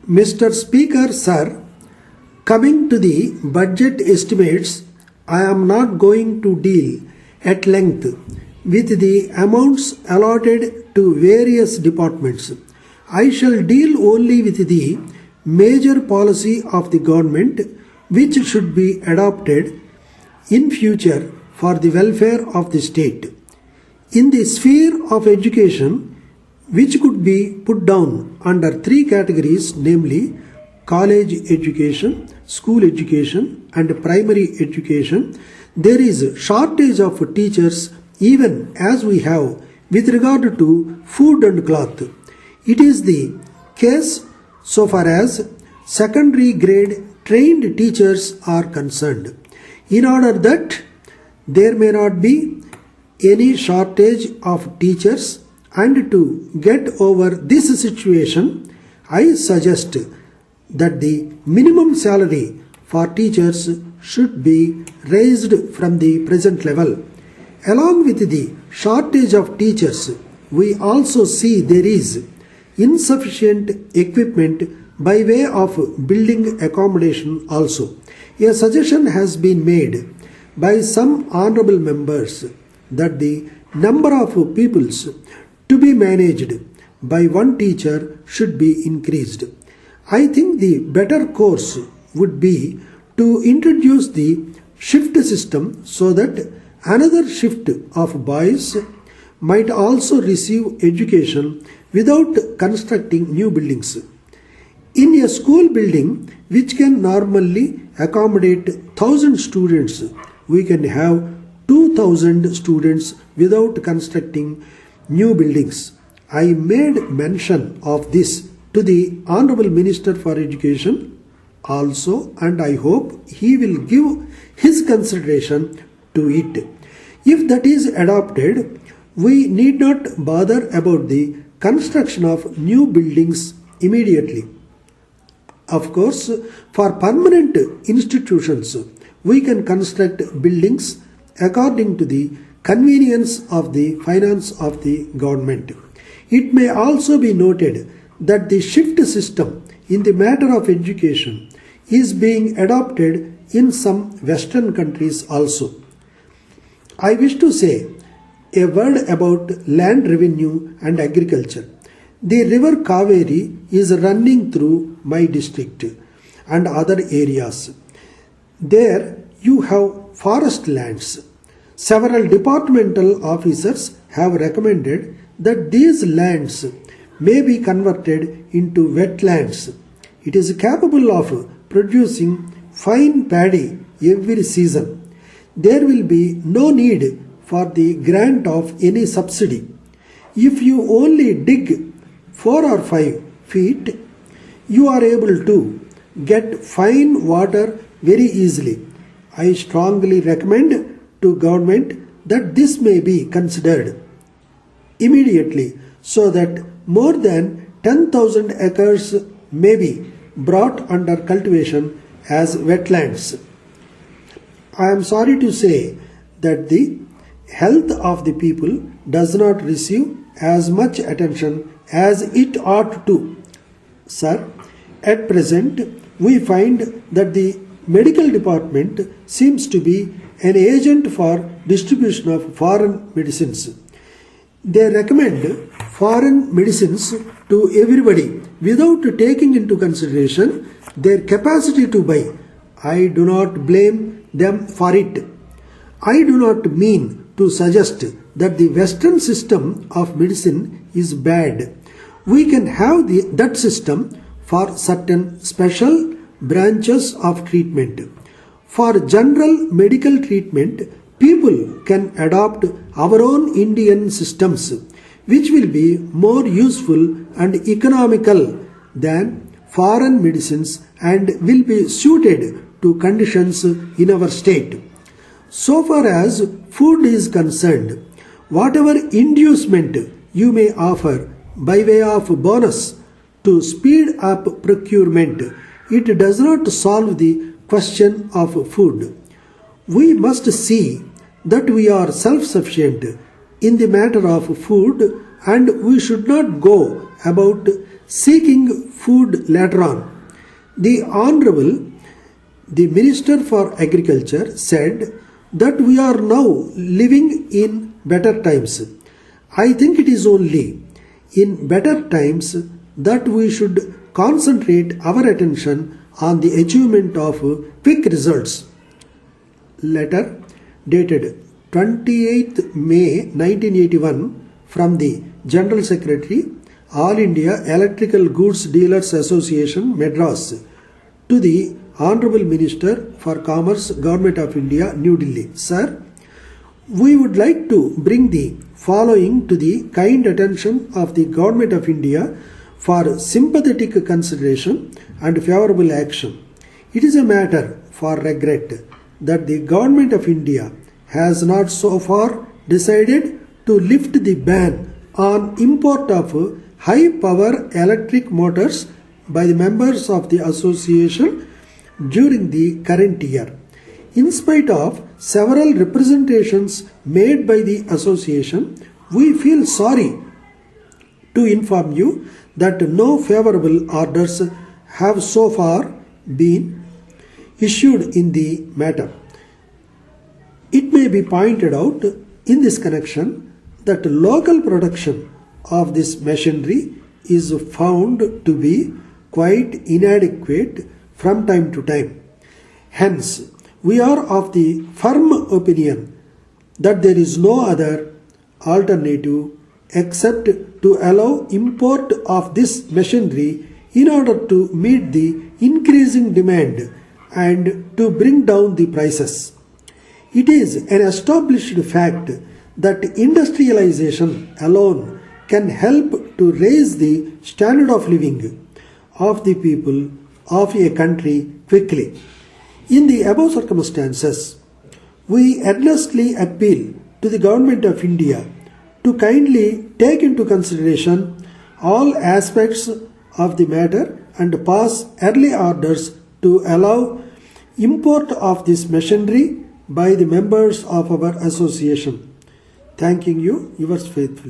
Mr. Speaker, sir, coming to the budget estimates, I am not going to deal at length with the amounts allotted to various departments. I shall deal only with the major policy of the government which should be adopted in future for the welfare of the state. In the sphere of education, which could be put down under three categories, namely college education, school education and primary education, there is shortage of teachers even as we have with regard to food and cloth. It is the case so far as secondary grade trained teachers are concerned. In order that there may not be any shortage of teachers, and to get over this situation, I suggest that the minimum salary for teachers should be raised from the present level. Along with the shortage of teachers, we also see there is insufficient equipment by way of building accommodation also. A suggestion has been made by some honorable members that the number of pupils to be managed by one teacher should be increased. I think the better course would be to introduce the shift system so that another shift of boys might also receive education without constructing new buildings. In a school building which can normally accommodate 1,000 students, we can have 2,000 students without constructing new buildings. I made mention of this to the Honorable Minister for Education also, and I hope he will give his consideration to it. If that is adopted, we need not bother about the construction of new buildings immediately. Of course, for permanent institutions, we can construct buildings according to the convenience of the finance of the government. It may also be noted that the shift system in the matter of education is being adopted in some Western countries also. I wish to say a word about land revenue and agriculture. The river Kaveri is running through my district and other areas. There you have forest lands. Several departmental officers have recommended that these lands may be converted into wetlands. It is capable of producing fine paddy every season. There will be no need for the grant of any subsidy. If you only dig 4 or 5 feet, you are able to get fine water very easily. I strongly recommend to government that this may be considered immediately so that more than 10,000 acres may be brought under cultivation as wetlands. I am sorry to say that the health of the people does not receive as much attention as it ought to. Sir, at present we find that the medical department seems to be an agent for distribution of foreign medicines. They recommend foreign medicines to everybody without taking into consideration their capacity to buy. I do not blame them for it. I do not mean to suggest that the Western system of medicine is bad. We can have that system for certain special branches of treatment. For general medical treatment, people can adopt our own Indian systems, which will be more useful and economical than foreign medicines and will be suited to conditions in our state. So far as food is concerned, whatever inducement you may offer by way of bonus to speed up procurement, it does not solve the question of food. We must see that we are self-sufficient in the matter of food, and we should not go about seeking food later on. The Honorable, the Minister for Agriculture, said that we are now living in better times. I think it is only in better times that we should concentrate our attention on the achievement of quick results. Letter dated 28th May 1981 from the General Secretary, All India Electrical Goods Dealers Association, Madras, to the Honorable Minister for Commerce, Government of India, New Delhi. Sir, we would like to bring the following to the kind attention of the Government of India for sympathetic consideration and favourable action. It is a matter for regret that the Government of India has not so far decided to lift the ban on import of high power electric motors by the members of the association during the current year. In spite of several representations made by the association, we feel sorry to inform you that no favorable orders have so far been issued in the matter. It may be pointed out in this connection that local production of this machinery is found to be quite inadequate from time to time. Hence, we are of the firm opinion that there is no other alternative except to allow import of this machinery in order to meet the increasing demand and to bring down the prices. It is an established fact that industrialization alone can help to raise the standard of living of the people of a country quickly. In the above circumstances, we earnestly appeal to the Government of India to kindly take into consideration all aspects of the matter and pass early orders to allow import of this machinery by the members of our association. Thanking you, yours faithfully.